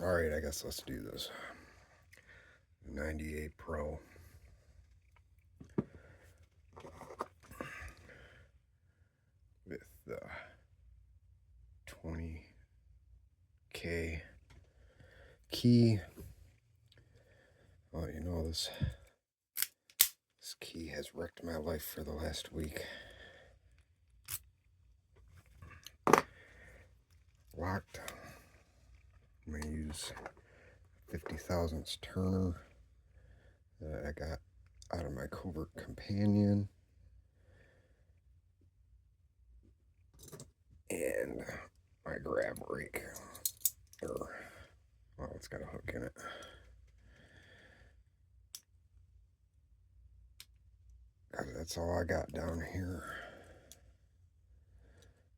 Alright, I guess let's do this. 98 Pro. With the 20K key. Well, you know, this key has wrecked my life for the last week. Locked. I'm going to use 50 thousandths turner that I got out of my covert companion. And my grab rake. Well, it's got a hook in it. That's all I got down here.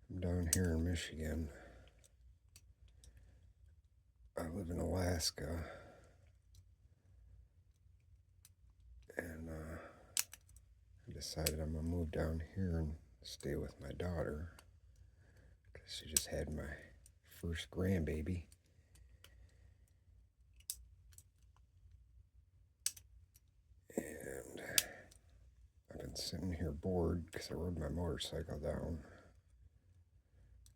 I'm down here in Michigan. I live in Alaska. And I decided I'm going to move down here and stay with my daughter. Because she just had my first grandbaby. And I've been sitting here bored because I rode my motorcycle down.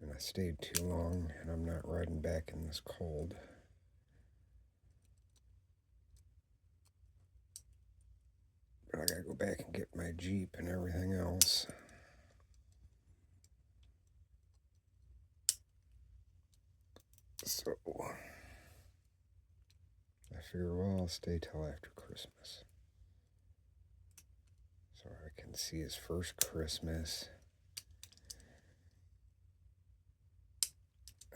And I stayed too long, and I'm not riding back in this cold. But I gotta go back and get my Jeep and everything else. So I figure, well, I'll stay till after Christmas. So I can see his first Christmas.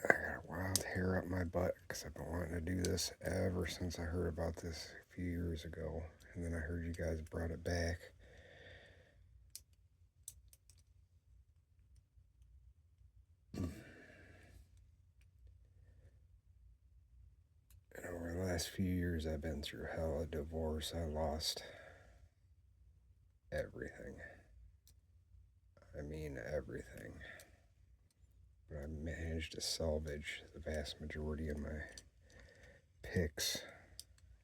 I got wild hair up my butt because I've been wanting to do this ever since I heard about this a few years ago. And then I heard you guys brought it back. And over the last few years, I've been through hell, a divorce. I lost everything. I mean everything. But I managed to salvage the vast majority of my picks.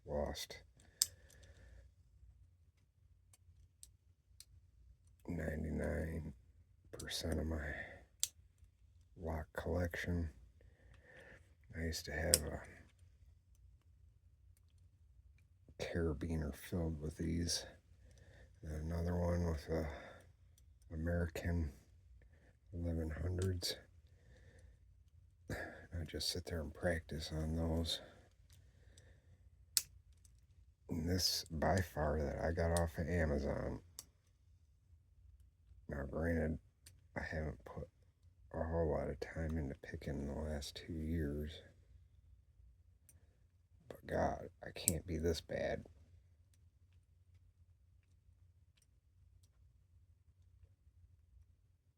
Lost 99% of my lock collection. I used to have a carabiner filled with these. And another one with a American 1100s. I just sit there and practice on those. And this, by far, that I got off of Amazon. Now, granted, I haven't put a whole lot of time into picking in the last 2 years. But God, I can't be this bad.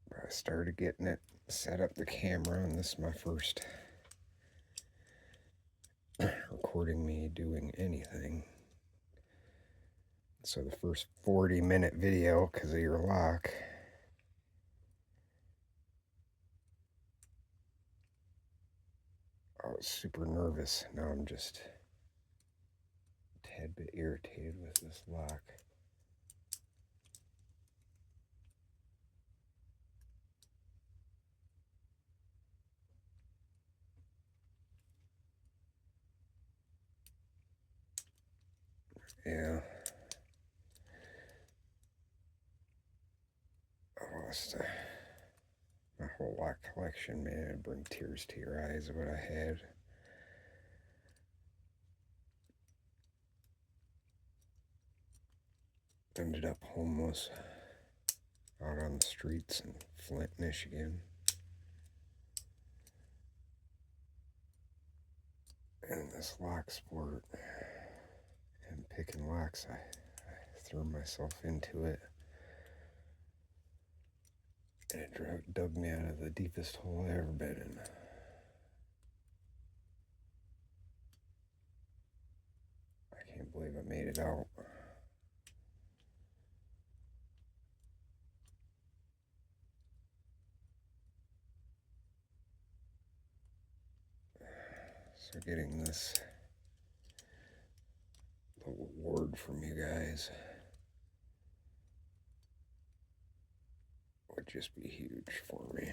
But I started getting it, set up the camera, and this is my first recording me doing anything. So the first 40-minute video, because of your lock, I was super nervous. Now I'm just a tad bit irritated with this lock. Yeah. I lost my whole lock collection, man. It'd bring tears to your eyes of what I had. Ended up homeless out on the streets in Flint, Michigan. And this lock sport and picking locks, I threw myself into it. And it dug me out of the deepest hole I've ever been in. I can't believe I made it out. So getting this little award from you guys would just be huge for me.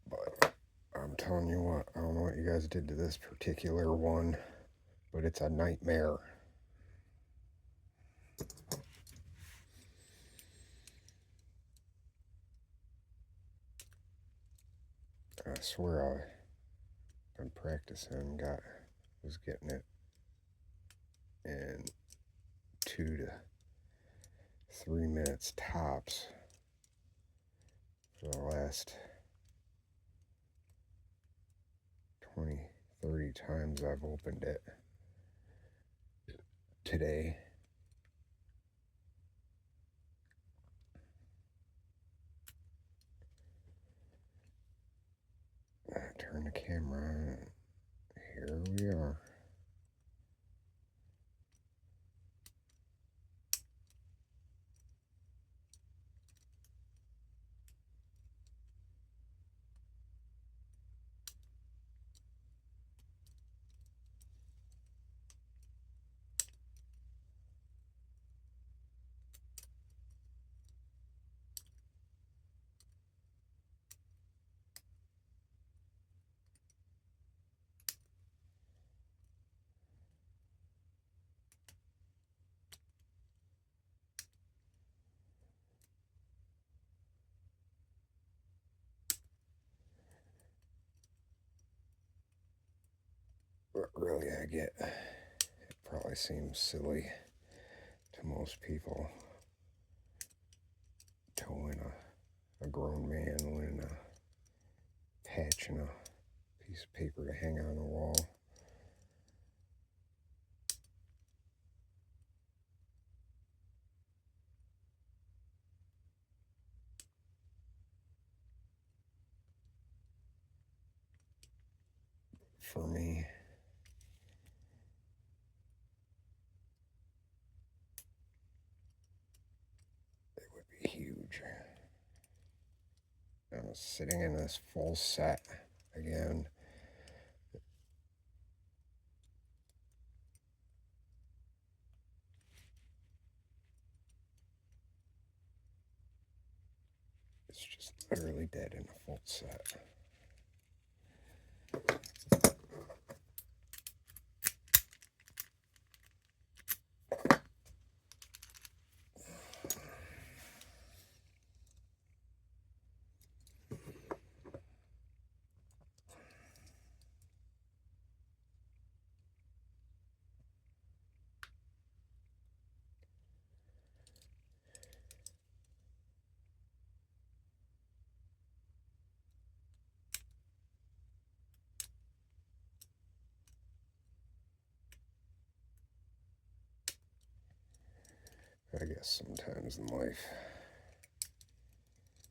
But I'm telling you what, I don't know what you guys did to this particular one, but it's a nightmare. I swear I've been practicing, was getting it in 2 to 3 minutes tops for the last 20, 30 times I've opened it today. I turn the camera on, and here we are. But really, it probably seems silly to most people to win a grown man win a patch and a piece of paper to hang on the wall. For me, it would be huge. I was sitting in this full set again. It's just literally dead in a full set. I guess sometimes in life,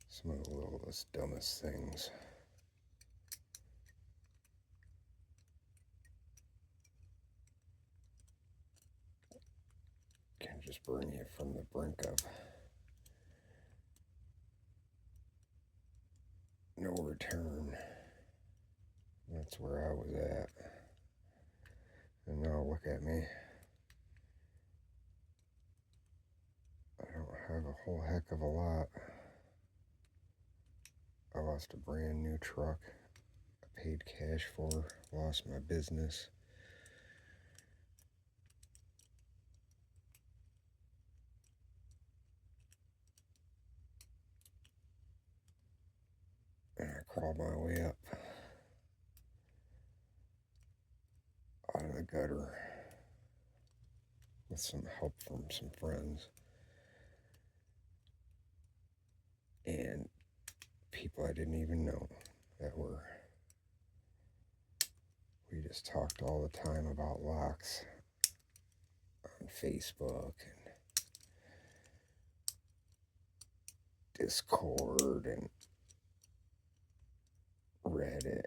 some of the littlest, dumbest things can just bring you from the brink of no return. That's where I was at. And now look at me. I don't have a whole heck of a lot. I lost a brand new truck I paid cash for, lost my business. And I crawled my way up out of the gutter with some help from some friends and people I didn't even know we just talked all the time about locks on Facebook and Discord and Reddit.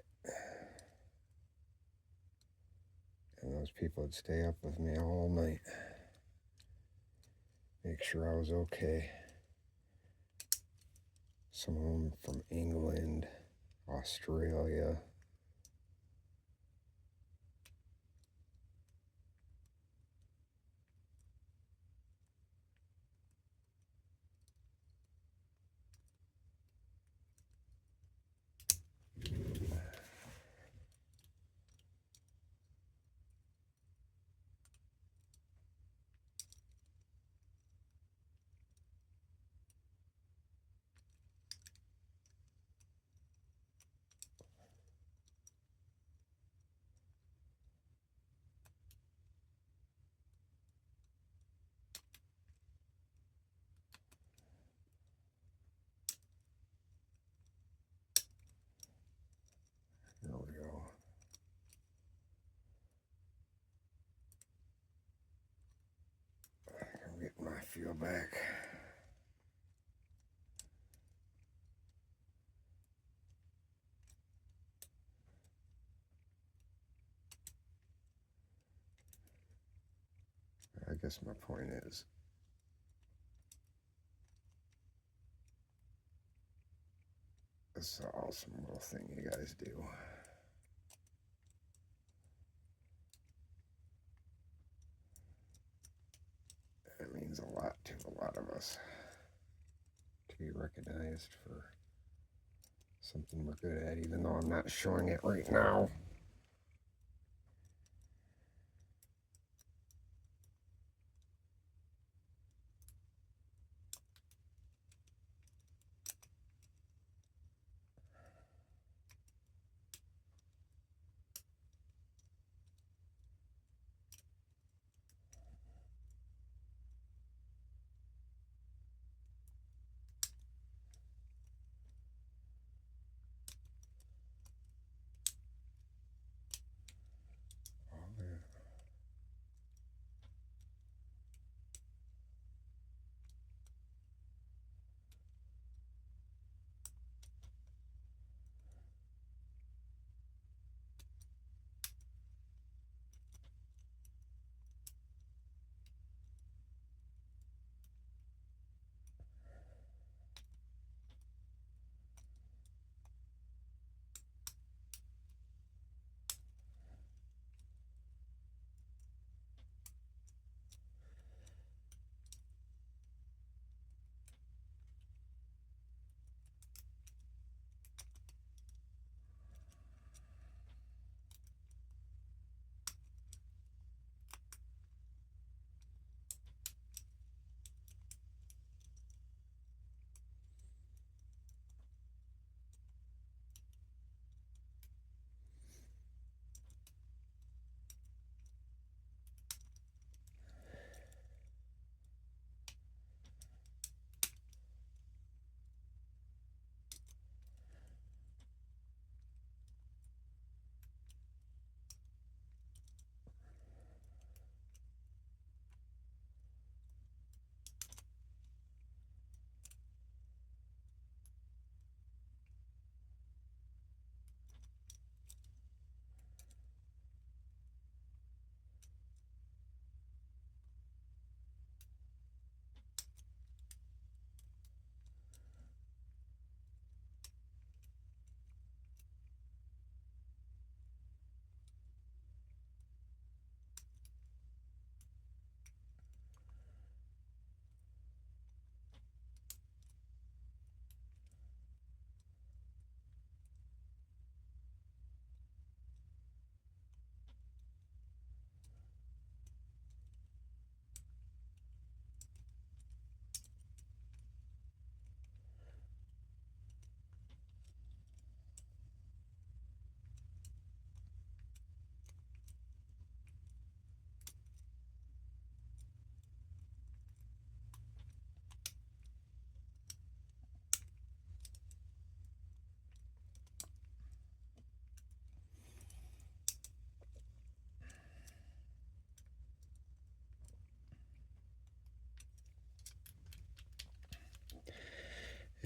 And those people would stay up with me all night, make sure I was okay. Some of them from England, Australia. There we go. I'm getting my feel back. I guess my point is, this is an awesome little thing you guys do. It means a lot to a lot of us to be recognized for something we're good at, even though I'm not showing it right now.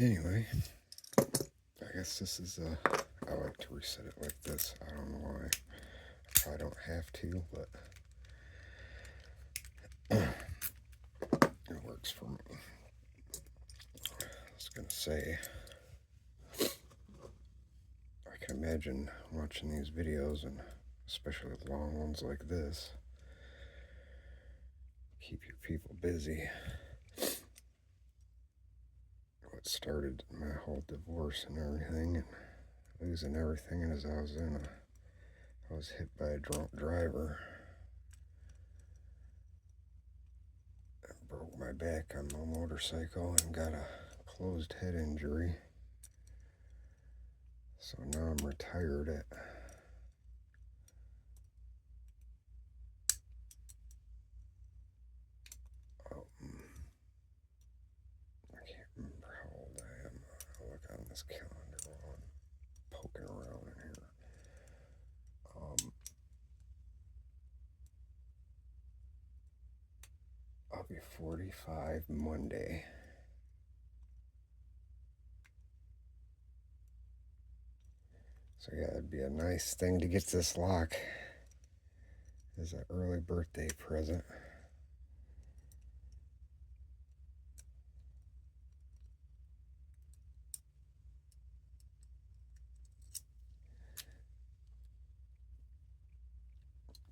Anyway, I guess this is I like to reset it like this. I don't know why. I probably don't have to, but it works works for me. I was going to say, I can imagine watching these videos, and especially long ones like this, keep your people busy. What started my whole divorce and everything, and losing everything, and as I was hit by a drunk driver. I broke my back on my motorcycle and got a closed head injury. So now I'm retired at I can't remember how old I am. I'll look on this calendar while I'm poking around in here. I'll be 45 Monday. So yeah, it'd be a nice thing to get this lock as an early birthday present.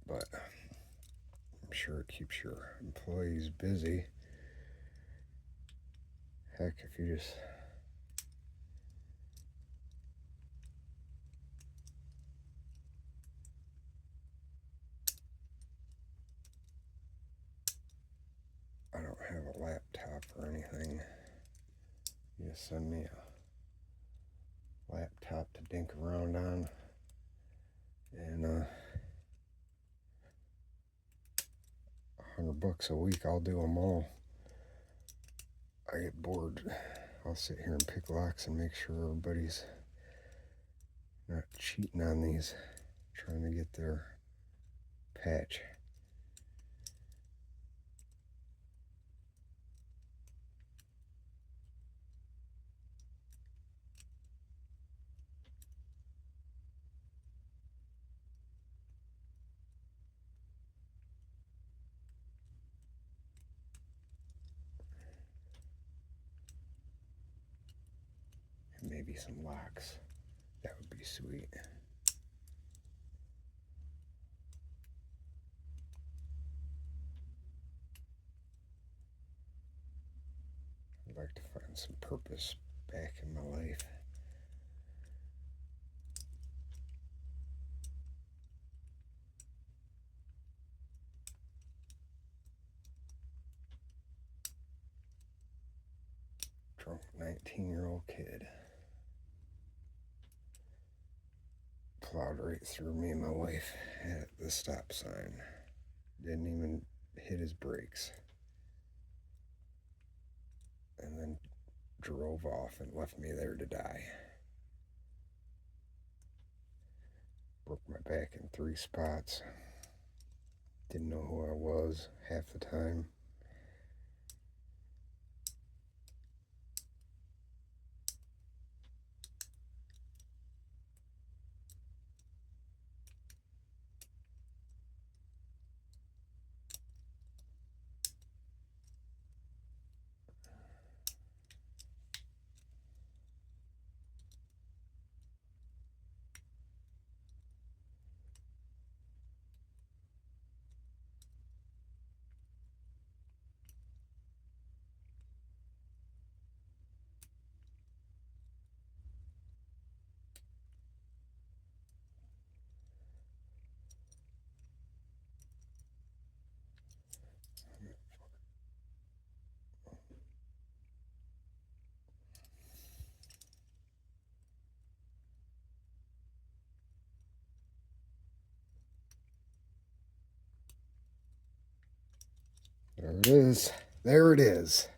But I'm sure it keeps your employees busy. Heck, if you just I don't have a laptop or anything. You just send me a laptop to dink around on, and $100 a week, I'll do them all. I get bored. I'll sit here and pick locks and make sure everybody's not cheating on these, trying to get their patch. And maybe some locks. That would be sweet. I'd like to find some purpose back in my life. Drunk 19-year-old kid plowed right through me and my wife at the stop sign. Didn't even hit his brakes. And then drove off and left me there to die. Broke my back in 3 spots. Didn't know who I was half the time. There it is. There it is.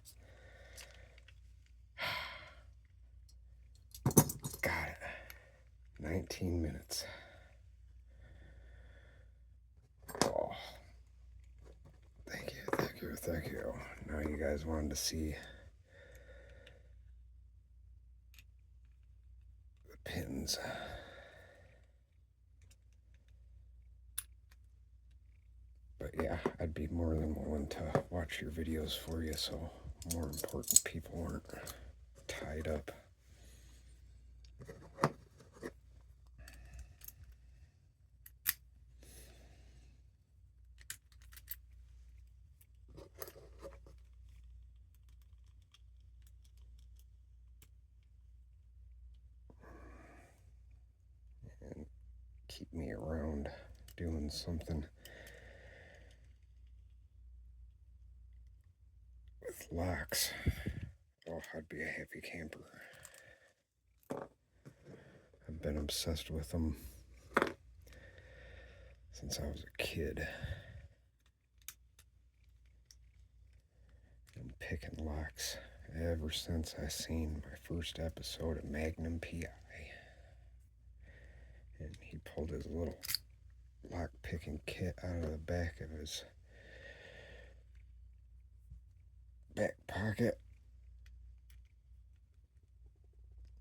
Got it. 19 minutes. Oh. Thank you, thank you, thank you. Now you guys wanted to see the pins. But yeah, I'd be more than willing to watch your videos for you, so more important people weren't tied up. And keep me around doing something with locks. Oh, I'd be a happy camper. I've been obsessed with them since I was a kid. And picking locks ever since I seen my first episode of Magnum P.I. And he pulled his little lock picking kit out of the back of his back pocket.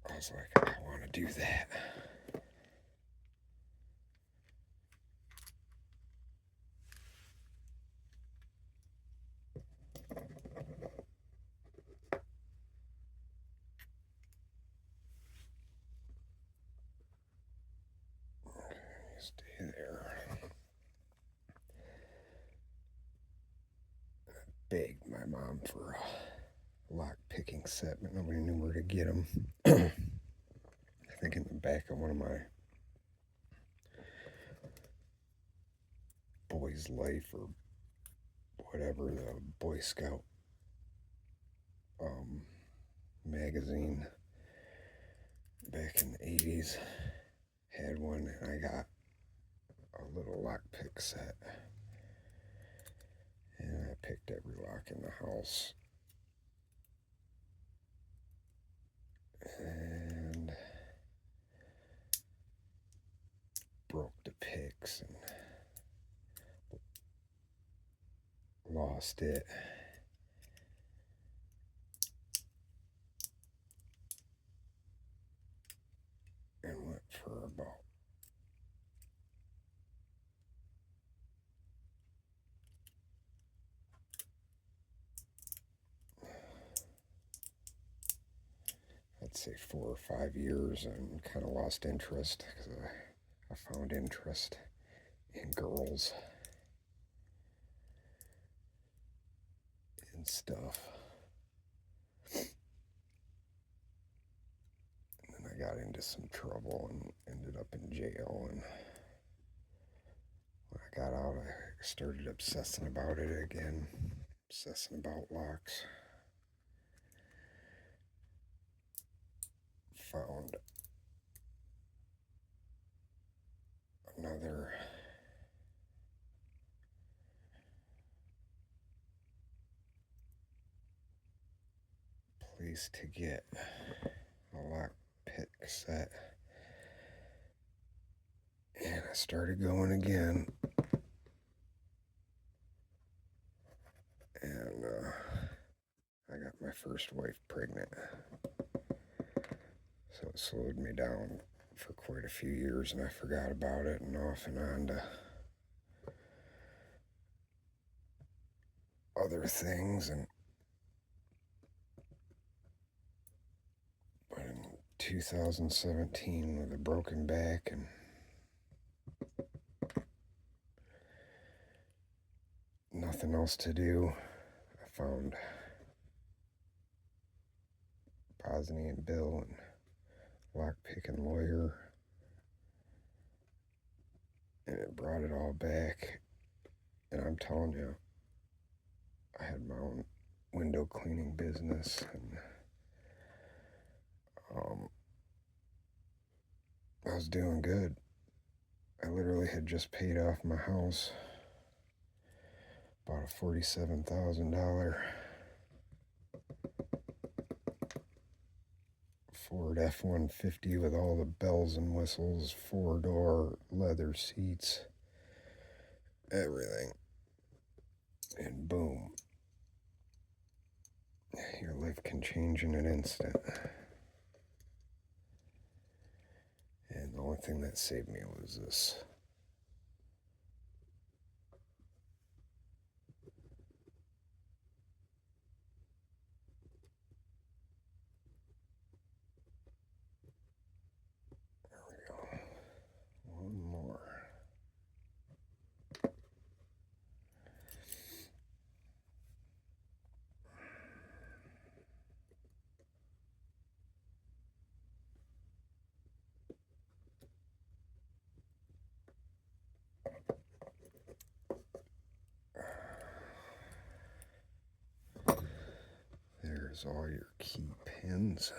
I was like, I want to do that. Stay there. Begged my mom for a lock picking set, but nobody knew where to get them. I think in the back of one of my Boy's Life or whatever, the Boy Scout magazine back in the 80s had one, and I got a little lock pick set. And I picked every lock in the house. And broke the picks and lost it. And went for about I'd say 4 or 5 years, and kind of lost interest because I found interest in girls and stuff. And then I got into some trouble and ended up in jail. And when I got out, I started obsessing about it again, obsessing about locks. Found another place to get a lock pick set, and I started going again, and I got my first wife pregnant, so it slowed me down for quite a few years, and I forgot about it, and off and on to other things. And but in 2017, with a broken back and nothing else to do, I found Bosnia and Bill and lockpicking lawyer, and it brought it all back. And I'm telling you, I had my own window cleaning business, and I was doing good. I literally had just paid off my house, bought a $47,000 Ford F-150 with all the bells and whistles, 4-door leather seats, everything. And boom, your life can change in an instant. And the only thing that saved me was this There's all your key pins.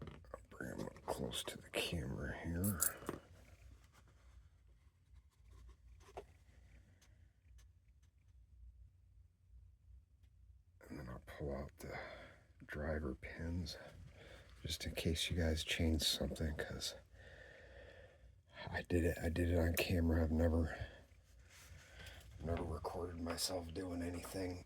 I'll bring them up close to the camera here. And then I'll pull out the driver pins just in case you guys change something, because I did it on camera. I've never recorded myself doing anything